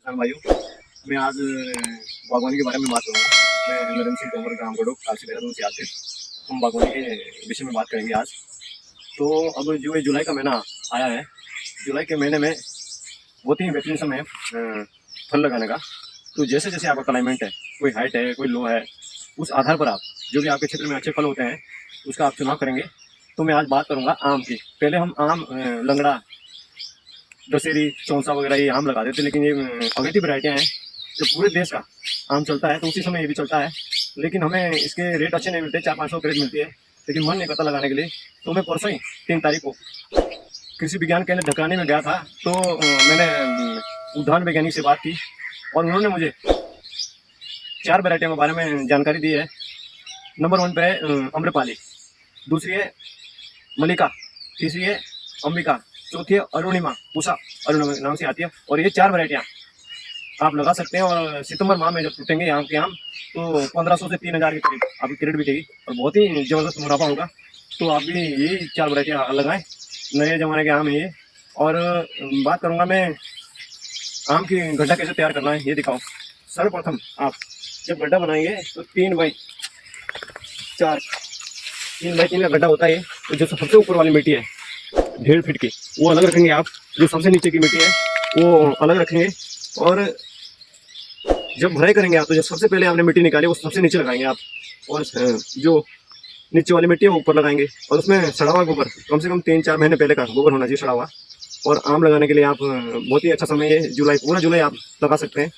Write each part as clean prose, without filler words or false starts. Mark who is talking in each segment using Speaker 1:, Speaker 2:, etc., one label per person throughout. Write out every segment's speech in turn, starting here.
Speaker 1: किसान भाइयों, मैं आज बागवानी के बारे में बात करूँगा। मैं नरेंद्र सिंह तोमर, ग्राम गडोक, कालसी देहरादून से आते हम बागवानी के विषय में बात करेंगे आज। तो अब जो ये जुलाई का महीना आया है, जुलाई के महीने में बहुत ही बेहतरीन समय है फल लगाने का। तो जैसे जैसे आपका क्लाइमेट है, कोई हाइट है, कोई लो है, उस आधार पर आप जो भी आपके क्षेत्र में अच्छे फल होते हैं उसका आप चुनाव करेंगे। तो मैं आज बात करूँगा आम की। पहले हम आम, लंगड़ा, दशहरी, चौसा वगैरह ये आम लगा देते, लेकिन ये अवैध वैरायटियाँ हैं जो पूरे देश का आम चलता है, तो उसी समय ये भी चलता है। लेकिन हमें इसके रेट अच्छे नहीं मिलते, 400-500 रेट मिलती है, लेकिन मन नहीं करता लगाने के लिए। तो मैं परसों ही 3 तारीख को कृषि विज्ञान केंद्र ढकाने में गया था। तो मैंने उद्यान वैज्ञानिक से बात की और उन्होंने मुझे 4 वैरायटियों के बारे में जानकारी दी है। नंबर 1 पे है अम्रपाली, दूसरी है मलिका, तीसरी है अंबिका, चौथी है अरुणिमा, पूषा अरुणिमा नाम से आती है। और ये 4 वैरायटियाँ आप लगा सकते हैं। और सितंबर माह में जब टूटेंगे आम के आम, तो 1500 से 3000 के करीब आपकी क्रेडिट बिकेगी और बहुत ही ज़बरदस्त मुनाफा होगा। तो आप भी यही 4 वैरायटियाँ लगाएं, नए ज़माने के आम है ये। और बात करूँगा मैं आम की गड्ढा कैसे तैयार करना है, ये दिखाओ। सर्वप्रथम आप जब गड्ढा बनाएंगे तो 3 बाई 4 का गड्ढा होता है। तो जो सबसे ऊपर वाली मिट्टी है 1.5 फीट की, वो अलग रखेंगे आप। जो सबसे नीचे की मिट्टी है वो अलग रखेंगे। और जब भराई करेंगे आप, तो जो सबसे पहले आपने मिट्टी निकाली वो सबसे नीचे लगाएंगे आप, और जो नीचे वाली मिट्टी है वो ऊपर लगाएंगे। और उसमें सड़ा हुआ गोबर, कम से कम 3-4 महीने पहले का गोबर होना चाहिए, सड़ा हुआ। और आम लगाने के लिए आप बहुत ही अच्छा समय है जुलाई, पूरा जुलाई आप लगा सकते हैं।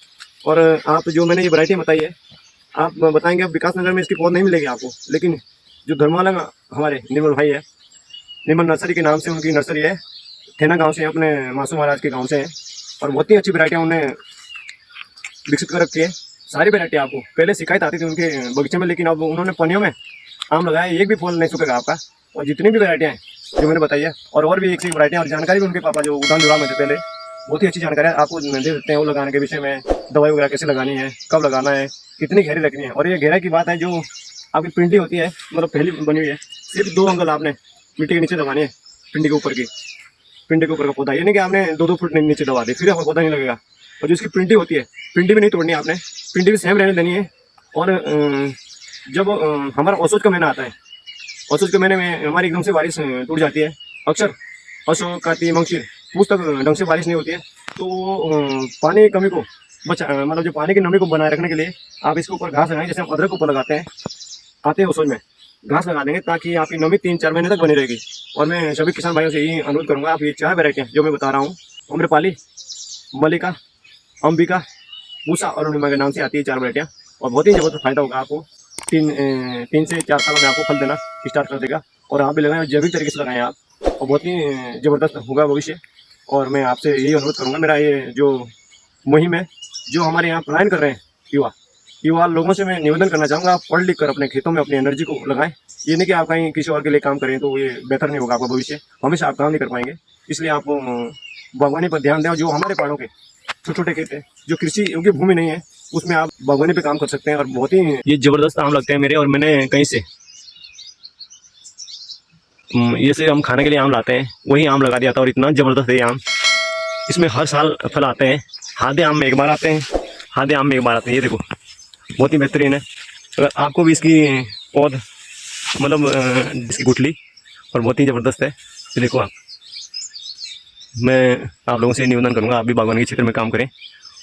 Speaker 1: और आप जो मैंने ये वैरायटी बताई है, आप बताएंगे अब विकास नगर में इसकी पौध नहीं मिलेगी आपको, लेकिन जो धर्मालंग हमारे निर्मल भाई है, निर्मल नर्सरी के नाम से उनकी नर्सरी है, ठेना गांव से, अपने मासू महाराज के गांव से है। और बहुत ही अच्छी वैरायटियाँ उन्हें विकसित कर रखी है। सारी वैरायटी आपको पहले शिकायत आती थी उनके बगीचे में, लेकिन अब उन्होंने पनियों में आम लगाया, एक भी फल नहीं सूखेगा आपका। और जितनी भी वैरायटियाँ हैं जो मैंने बताई है, और भी एक से एक वैरायटियाँ और जानकारी भी उनके पापा जो उद्यान विभाग में थे पहले, बहुत ही अच्छी जानकारी आपको दे देते हैं वो लगाने के विषय में। दवाई वगैरह कैसे लगानी है, कब लगाना है, कितनी गहरी रखनी है। और ये गहराई की बात है, जो आपकी पिंडी होती है, मतलब पहली बनी हुई है, सिर्फ 2 अंगल आपने मिट्टी के नीचे दबानी है। पिंडी के ऊपर की, पिंडी के ऊपर का पौधा, ये नहीं कि आपने 2-2 फुट नीचे दबा दी, फिर आपका पौधा नहीं लगेगा। और जो इसकी पिंडी होती है, पिंडी भी नहीं तोड़नी है आपने, पिंडी भी सेम रहने देनी है। और जब हमारा औसत का महीना आता है, औसत के महीने में हमारी एकदम से बारिश टूट जाती है। अक्सर अशोक, कार्तिक, मंगशीर, पूस तक ढंग से बारिश नहीं होती है। तो पानी की कमी को मतलब जो पानी की नमी को बनाए रखने के लिए आप इसके ऊपर घास लगाएं। जैसे हम अदरक ऊपर लगाते हैं, आते हैं औसत में घास लगा देंगे, ताकि आपकी नमी 3-4 महीने तक बनी रहेगी। और मैं सभी किसान भाइयों से यही अनुरोध करूँगा, आप ये 4 वैरायटियाँ जो मैं बता रहा हूँ, अम्रपाली, मलिका, अंबिका, पूषा और अरुणिमा के नाम से आती है 4 वैरायटियाँ। और बहुत ही ज़बरदस्त फायदा होगा आपको। 3 से 4 सालों में आपको फल देना स्टार्ट कर देगा। और आप भी लगाएं, जैविक तरीके से लगाएं आप, और बहुत ही ज़बरदस्त होगा भविष्य। और मैं आपसे यही अनुरोध करूँगा, मेरा ये जो मुहिम है, जो हमारे यहाँ पलायन कर रहे हैं युवा लोगों से मैं निवेदन करना चाहूँगा, आप पढ़ लिख कर अपने खेतों में अपनी एनर्जी को लगाएं। ये नहीं कि आप कहीं किसी और के लिए काम करें तो ये बेहतर नहीं होगा आपका भविष्य, हमेशा आप काम नहीं कर पाएंगे। इसलिए आप बागवानी पर ध्यान दें। और जो हमारे पहाड़ों के छोटे छोटे खेत है, जो कृषि योग्य भूमि नहीं है, उसमें आप बागवानी पे काम कर सकते हैं। और बहुत ही ये जबरदस्त आम लगते हैं मेरे। और मैंने कहीं से ये से हम खाने के लिए आम लाते हैं, वही आम लगा दिया था। और इतना जबरदस्त है ये आम, इसमें हर साल फल आते हैं। आधे आम में एक बार आते हैं, आधे आम में एक बार आते हैं। ये देखो, बहुत ही बेहतरीन है। अगर आपको भी इसकी पौध, मतलब इसकी गुठली, और बहुत ही ज़बरदस्त है। ये देखो आप, मैं आप लोगों से निवेदन करूंगा, आप भी बागवानी के क्षेत्र में काम करें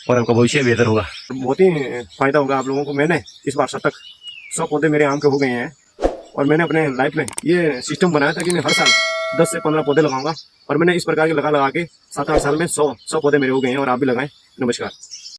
Speaker 1: और आपका भविष्य बेहतर होगा, बहुत ही फायदा होगा आप लोगों को। मैंने इस बार तक 100 पौधे मेरे आम के हो गए हैं। और मैंने अपने लाइफ में ये सिस्टम बनाया था कि मैं हर साल 10 से 15 पौधे लगाऊंगा। और मैंने इस प्रकार के लगा के 7-8 साल में 100 पौधे मेरे हो गए हैं। और आप भी लगाएं। नमस्कार।